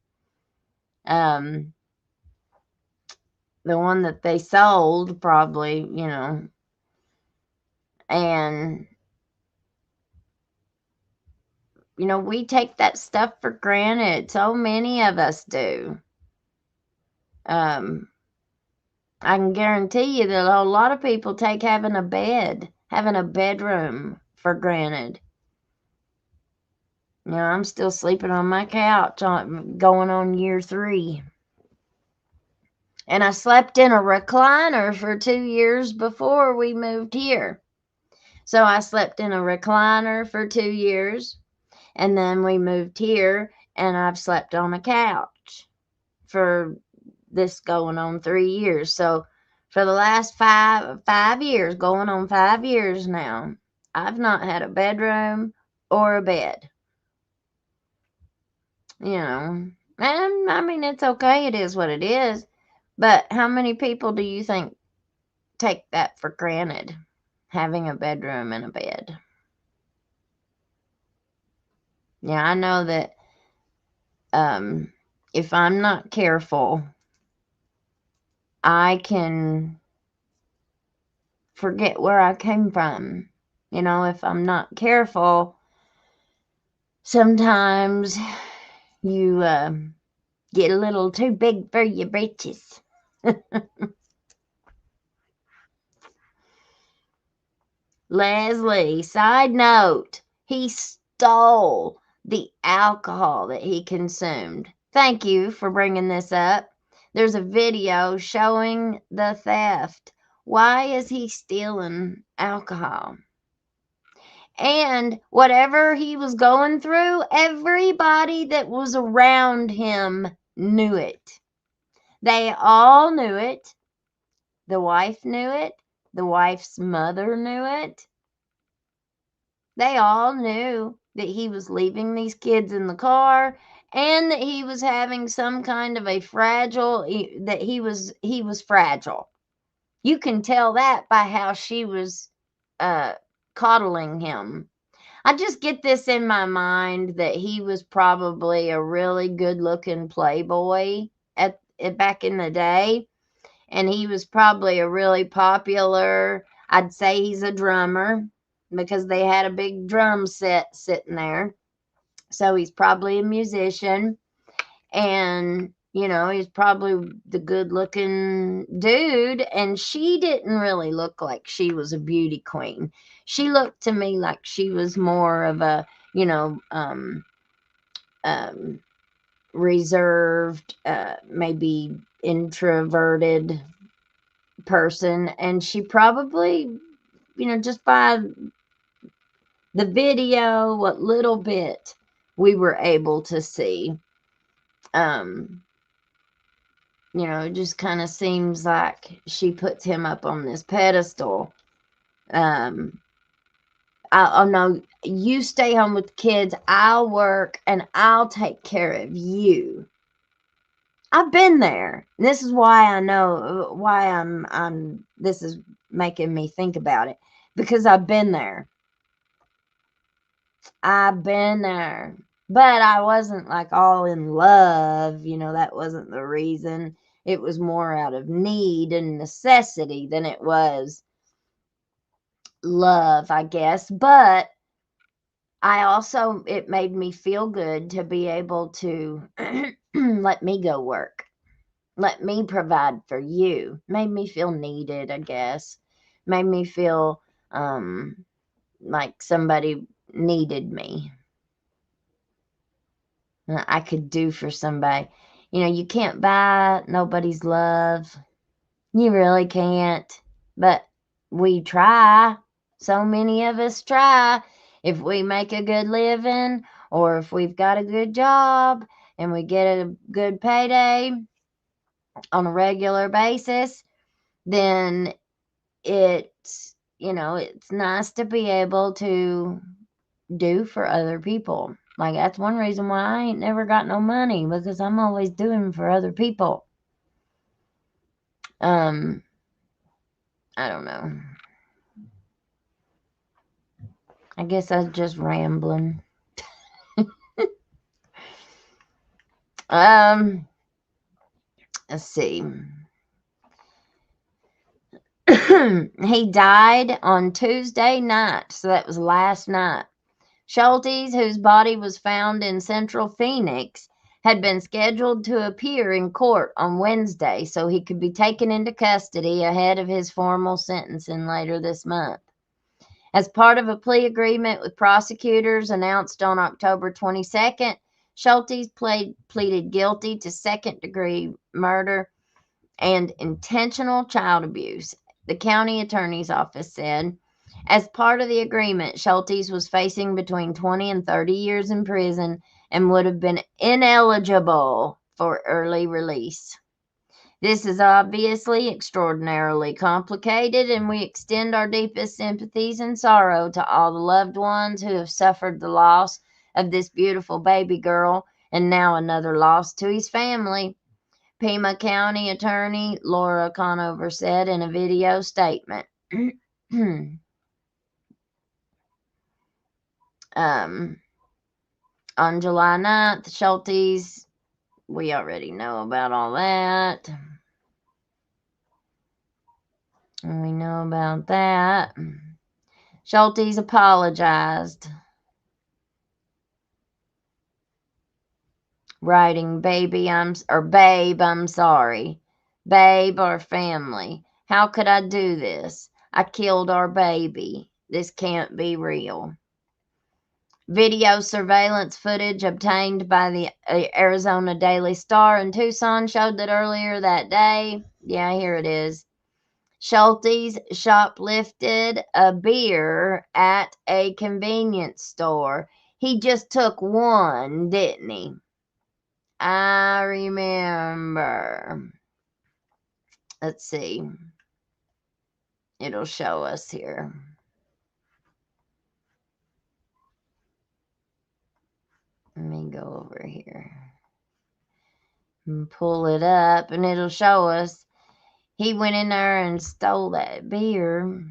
The one that they sold probably, you know, and, you know, we take that stuff for granted. So many of us do. I can guarantee you that a lot of people take having a bedroom for granted. You know, I'm still sleeping on my couch going on year 3. And I slept in a recliner for 2 years before we moved here. So I slept in a recliner for 2 years. And then we moved here and I've slept on a couch for this going on 3 years. So for the last five years, going on 5 years now, I've not had a bedroom or a bed. You know, and I mean, it's okay. It is what it is. But how many people do you think take that for granted, having a bedroom and a bed? Yeah, I know that if I'm not careful, I can forget where I came from. You know, if I'm not careful, sometimes you get a little too big for your britches. Leslie, side note, he stole the alcohol that he consumed. Thank you for bringing this up. There's a video showing the theft. Why is he stealing alcohol? And whatever he was going through, everybody that was around him knew it. They all knew it. The wife knew it. The wife's mother knew it. They all knew that he was leaving these kids in the car and that he was having some kind of a that he was fragile. You can tell that by how she was coddling him. I just get this in my mind that he was probably a really good looking playboy back in the day. And he was probably a really popular, I'd say he's a drummer because they had a big drum set sitting there. So he's probably a musician. And, you know, he's probably the good looking dude. And she didn't really look like she was a beauty queen. She looked to me like she was more of a, you know, reserved, maybe introverted person. And she probably, you know, just by the video, what little bit we were able to see, you know, it just kind of seems like she puts him up on this pedestal. Oh no, you stay home with the kids, I'll work and I'll take care of you. I've been there. This is why I know why I'm this is making me think about it, because I've been there. I've been there. But I wasn't like all in love, you know, that wasn't the reason. It was more out of need and necessity than it was love, I guess. But I also, it made me feel good to be able to let me go work. Let me provide for you. Made me feel needed, I guess. Made me feel like somebody needed me. I could do for somebody. You know, you can't buy nobody's love. You really can't. But we try. So many of us try. If we make a good living, or if we've got a good job and we get a good payday on a regular basis, then it's, you know, it's nice to be able to do for other people. Like, that's one reason why I ain't never got no money, because I'm always doing for other people. I don't know. I guess I was just rambling. Let's see. He died on Tuesday night, so that was last night. Schultes, whose body was found in central Phoenix, had been scheduled to appear in court on Wednesday so he could be taken into custody ahead of his formal sentencing later this month. As part of a plea agreement with prosecutors announced on October 22nd, Schultes pleaded guilty to second-degree murder and intentional child abuse, the county attorney's office said. As part of the agreement, Schultes was facing between 20 and 30 years in prison and would have been ineligible for early release. This is obviously extraordinarily complicated, and we extend our deepest sympathies and sorrow to all the loved ones who have suffered the loss of this beautiful baby girl, and now another loss to his family, Pima County Attorney Laura Conover said in a video statement. On July 9th, Schultes, we already know about all that. We know about that. Schultes apologized, writing, babe, I'm sorry. Babe, our family. How could I do this? I killed our baby. This can't be real. Video surveillance footage obtained by the Arizona Daily Star in Tucson showed that earlier that day, yeah, here it is, Schultes shoplifted a beer at a convenience store. He just took one, didn't he? I remember. Let's see. It'll show us here. Let me go over here and pull it up, and it'll show us he went in there and stole that beer.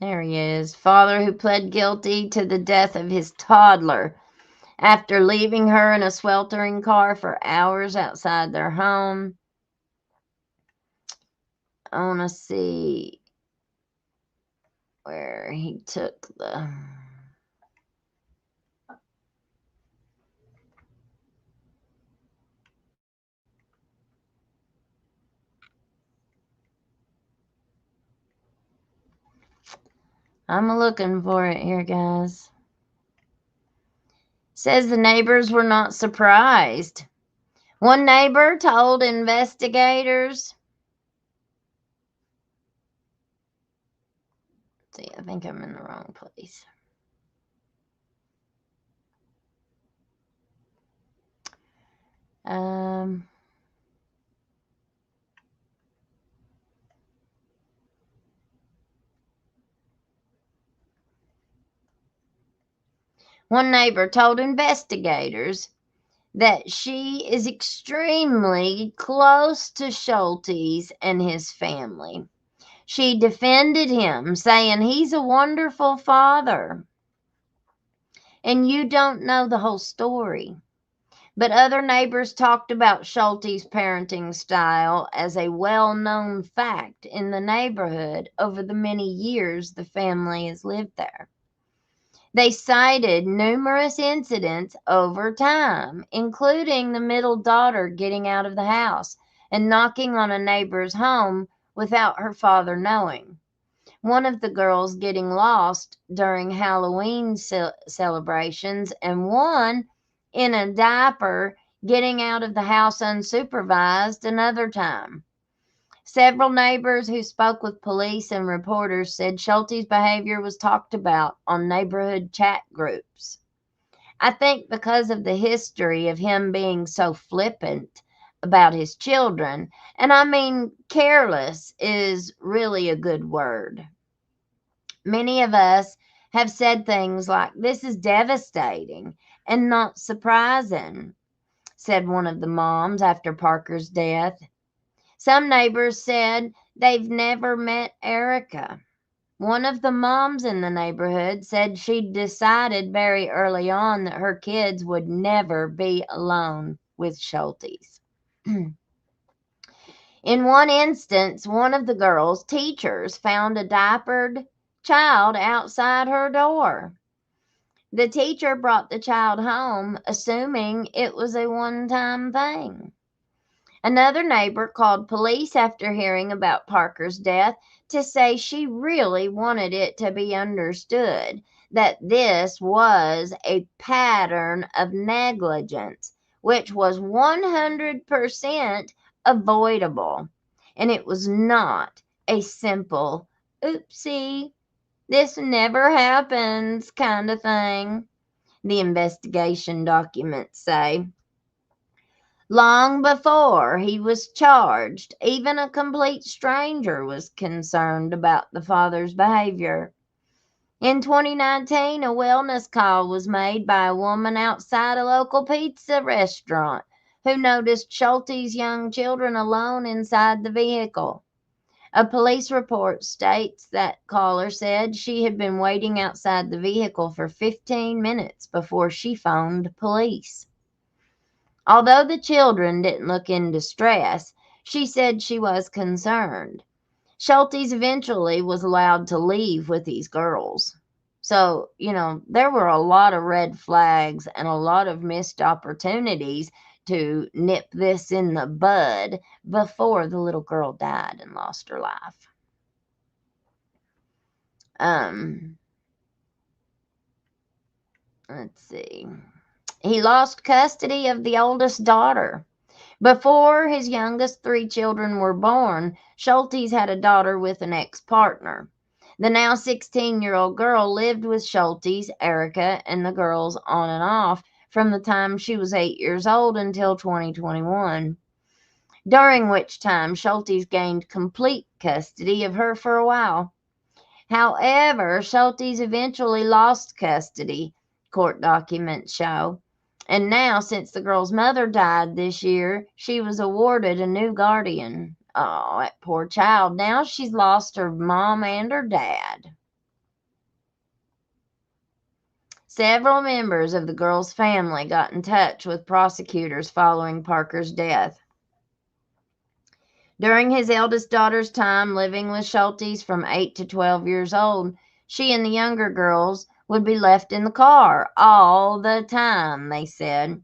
There he is. Father who pled guilty to the death of his toddler after leaving her in a sweltering car for hours outside their home. I want to see where he took the... I'm looking for it here, guys. Says the neighbors were not surprised. One neighbor told investigators... See, I think I'm in the wrong place. One neighbor told investigators that she is extremely close to Schultes and his family. She defended him, saying he's a wonderful father. And you don't know the whole story. But other neighbors talked about Schultes' parenting style as a well-known fact in the neighborhood over the many years the family has lived there. They cited numerous incidents over time, including the middle daughter getting out of the house and knocking on a neighbor's home without her father knowing. One of the girls getting lost during Halloween celebrations, and one in a diaper getting out of the house unsupervised another time. Several neighbors who spoke with police and reporters said Schultes' behavior was talked about on neighborhood chat groups. I think because of the history of him being so flippant about his children, and I mean careless is really a good word. Many of us have said things like, "This is devastating and not surprising," said one of the moms after Parker's death. Some neighbors said they've never met Erica. One of the moms in the neighborhood said she'd decided very early on that her kids would never be alone with Schultes. In one instance, one of the girls' teachers found a diapered child outside her door. The teacher brought the child home, assuming it was a one-time thing. Another neighbor called police after hearing about Parker's death to say she really wanted it to be understood that this was a pattern of negligence, which was 100% avoidable, and it was not a simple, oopsie, this never happens kind of thing, the investigation documents say. Long before he was charged, even a complete stranger was concerned about the father's behavior. In 2019, a wellness call was made by a woman outside a local pizza restaurant who noticed Schultes' young children alone inside the vehicle. A police report states that caller said she had been waiting outside the vehicle for 15 minutes before she phoned police. Although the children didn't look in distress, she said she was concerned. Schultes eventually was allowed to leave with these girls. So, there were a lot of red flags and a lot of missed opportunities to nip this in the bud before the little girl died and lost her life. Let's see. He lost custody of the oldest daughter. Before his youngest 3 children were born, Schultes had a daughter with an ex-partner. The now 16-year-old girl lived with Schultes, Erica, and the girls on and off from the time she was 8 years old until 2021, during which time Schultes gained complete custody of her for a while. However, Schultes eventually lost custody, court documents show. And now, since the girl's mother died this year, she was awarded a new guardian. Oh, that poor child. Now she's lost her mom and her dad. Several members of the girl's family got in touch with prosecutors following Parker's death. During his eldest daughter's time living with Schultes from 8 to 12 years old, she and the younger girls would be left in the car all the time, they said.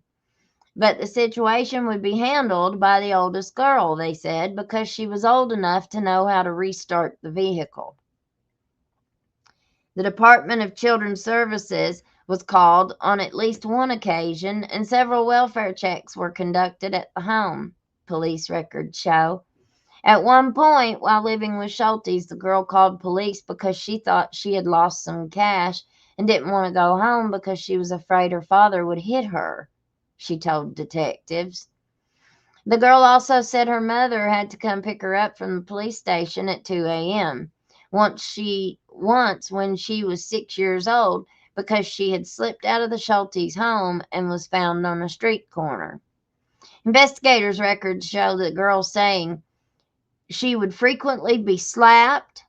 But the situation would be handled by the oldest girl, they said, because she was old enough to know how to restart the vehicle. The Department of Children's Services was called on at least one occasion, and several welfare checks were conducted at the home, police records show. At one point, while living with Schultes, the girl called police because she thought she had lost some cash and didn't want to go home because she was afraid her father would hit her, she told detectives. The girl also said her mother had to come pick her up from the police station at 2 a.m. Once when she was 6 years old, because she had slipped out of the Schultes home and was found on a street corner. Investigators' records show the girl saying she would frequently be slapped,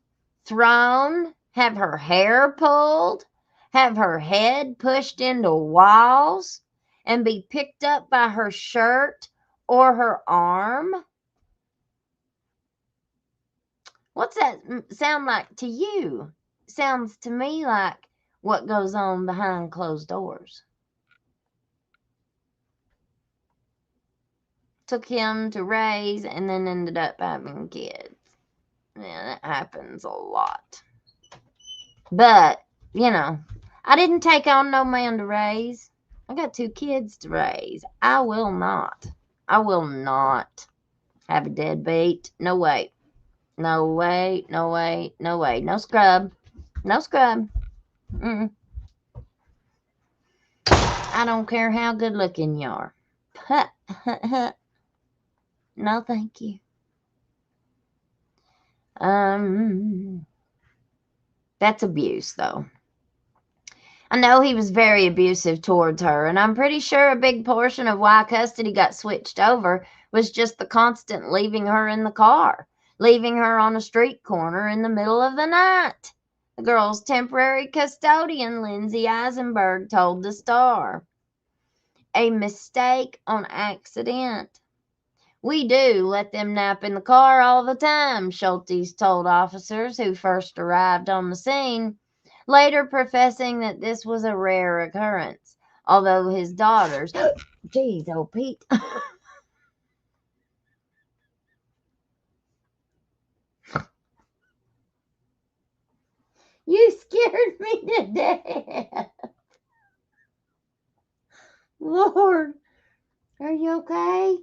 thrown, have her hair pulled, have her head pushed into walls, and be picked up by her shirt or her arm. What's that sound like to you? Sounds to me like what goes on behind closed doors. Took him to raise and then ended up having kids. Yeah, that happens a lot. But, I didn't take on no man to raise. I got 2 kids to raise. I will not have a deadbeat. No way. No way, no way, no way. No scrub. No scrub. I don't care how good looking you are. No, thank you. That's abuse, though. I know he was very abusive towards her, and I'm pretty sure a big portion of why custody got switched over was just the constant leaving her in the car, leaving her on a street corner in the middle of the night. The girl's temporary custodian, Lindsay Eisenberg, told the Star. A mistake on accident. We do let them nap in the car all the time, Schultes told officers who first arrived on the scene, later professing that this was a rare occurrence, although his daughters... Geez, oh, Pete. You scared me to death. Lord, are you okay?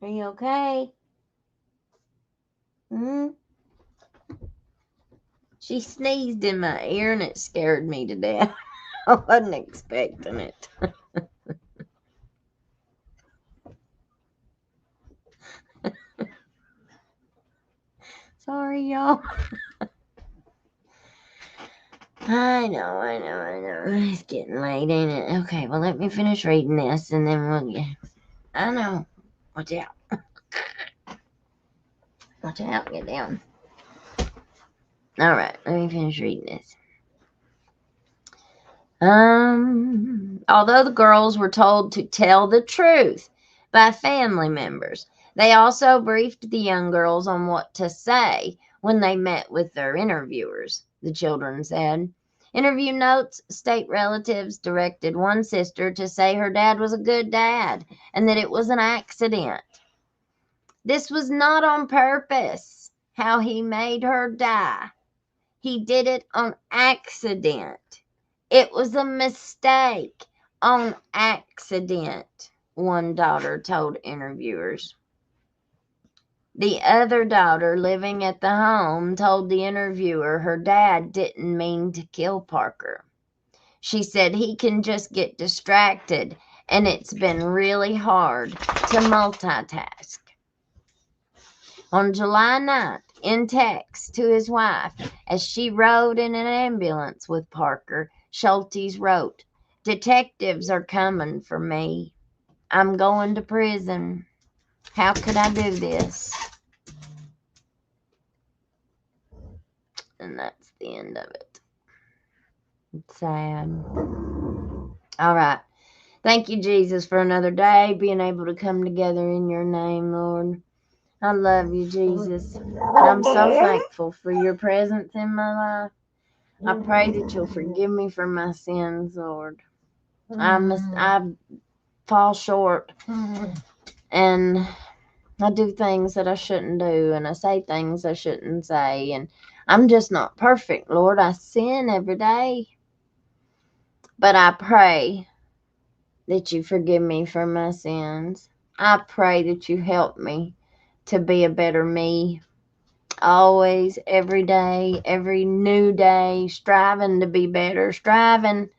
Are you okay? She sneezed in my ear and it scared me to death. I wasn't expecting it. Sorry, y'all. I know. It's getting late, ain't it? Okay, well, let me finish reading this and then we'll get... I know. Watch out. Watch out. Get down. All right, let me finish reading this. Although the girls were told to tell the truth by family members, they also briefed the young girls on what to say when they met with their interviewers, the children said. Interview notes state relatives directed one sister to say her dad was a good dad and that it was an accident. This was not on purpose, how he made her die. He did it on accident. It was a mistake on accident, one daughter told interviewers. The other daughter living at the home told the interviewer her dad didn't mean to kill Parker. She said he can just get distracted and it's been really hard to multitask. On July 9th, in text to his wife, as she rode in an ambulance with Parker, Schultes wrote, "Detectives are coming for me. I'm going to prison. How could I do this?" And that's the end of it. It's sad. All right. Thank you, Jesus, for another day, being able to come together in your name, Lord. I love you, Jesus. And I'm so thankful for your presence in my life. I pray that you'll forgive me for my sins, Lord. I fall short, and I do things that I shouldn't do, and I say things I shouldn't say, and I'm just not perfect, Lord. I sin every day. But I pray that you forgive me for my sins. I pray that you help me to be a better me. Always, every day, every new day, striving to be better, striving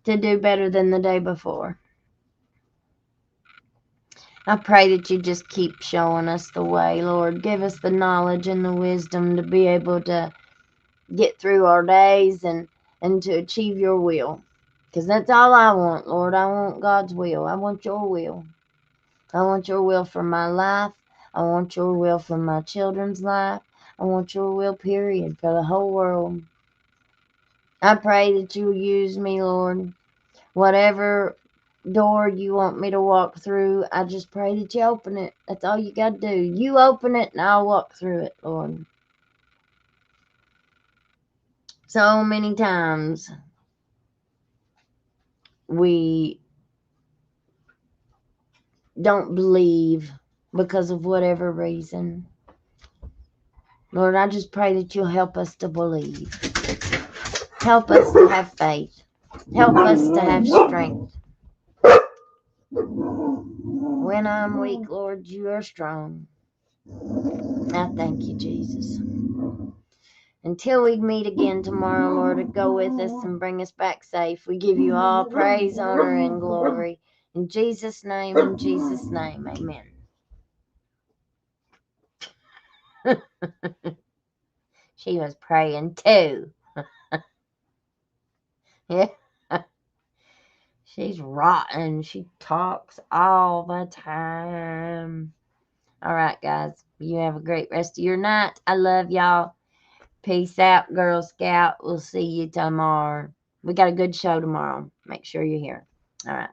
to do better than the day before. I pray that you just keep showing us the way, Lord. Give us the knowledge and the wisdom to be able to get through our days and to achieve your will. Because that's all I want, Lord. I want God's will. I want your will. I want your will for my life. I want your will for my children's life. I want your will, period, for the whole world. I pray that you use me, Lord. Whatever door you want me to walk through, I just pray that you open it. That's all you got to do. You open it and I'll walk through it, Lord. So many times we don't believe because of whatever reason. Lord, I just pray that you'll help us to believe. Help us to have faith. Help us to have strength. When I'm weak, Lord, you are strong. I thank you, Jesus. Until we meet again tomorrow, Lord, go with us and bring us back safe. We give you all praise, honor, and glory. In Jesus' name, amen. She was praying too. Yeah. She's rotten. She talks all the time. All right, guys. You have a great rest of your night. I love y'all. Peace out, Girl Scout. We'll see you tomorrow. We got a good show tomorrow. Make sure you're here. All right.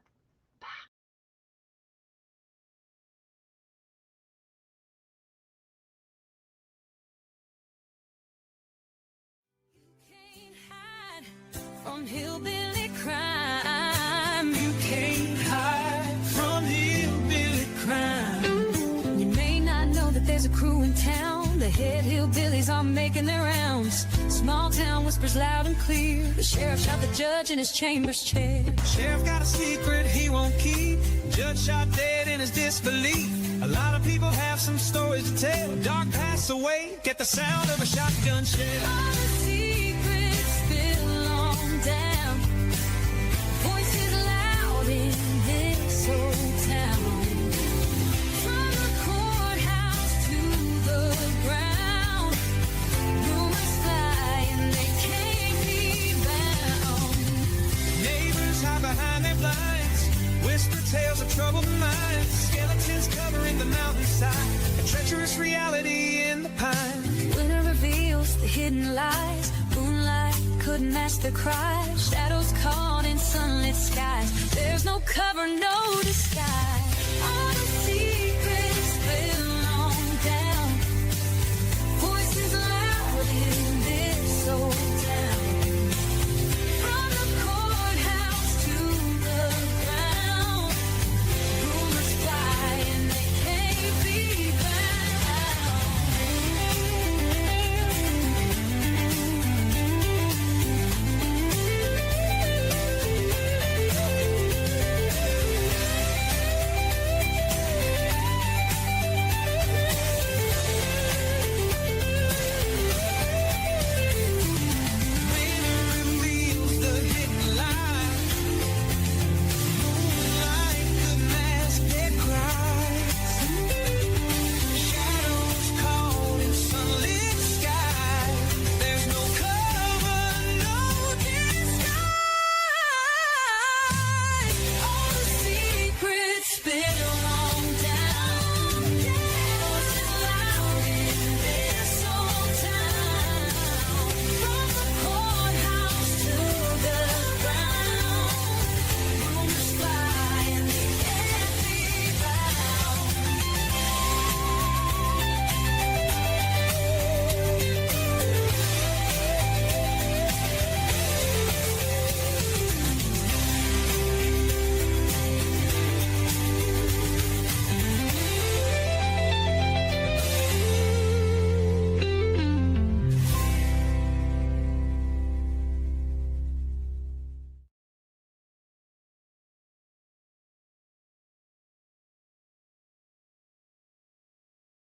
From hillbilly crime, you can't hide from hillbilly crime. You may not know that there's a crew in town. The head hillbillies are making their rounds. Small town whispers loud and clear. The sheriff shot the judge in his chambers chair. Sheriff got a secret he won't keep. Judge shot dead in his disbelief. A lot of people have some stories to tell. Dark pass away, get the sound of a shotgun shell. All the secrets spill on down. Voices loud in this old town. From the courthouse to the ground. Rumors fly and they can't be bound. Neighbors hide behind their blinds. Whisper tales of troubled minds. Skeletons covering the mountainside. A treacherous reality in the pines. Winter reveals the hidden lies. Moonlight couldn't mask the cries. Shadows caught in sunlit skies. There's no cover, no disguise. All the secrets spill on down. Voices loud in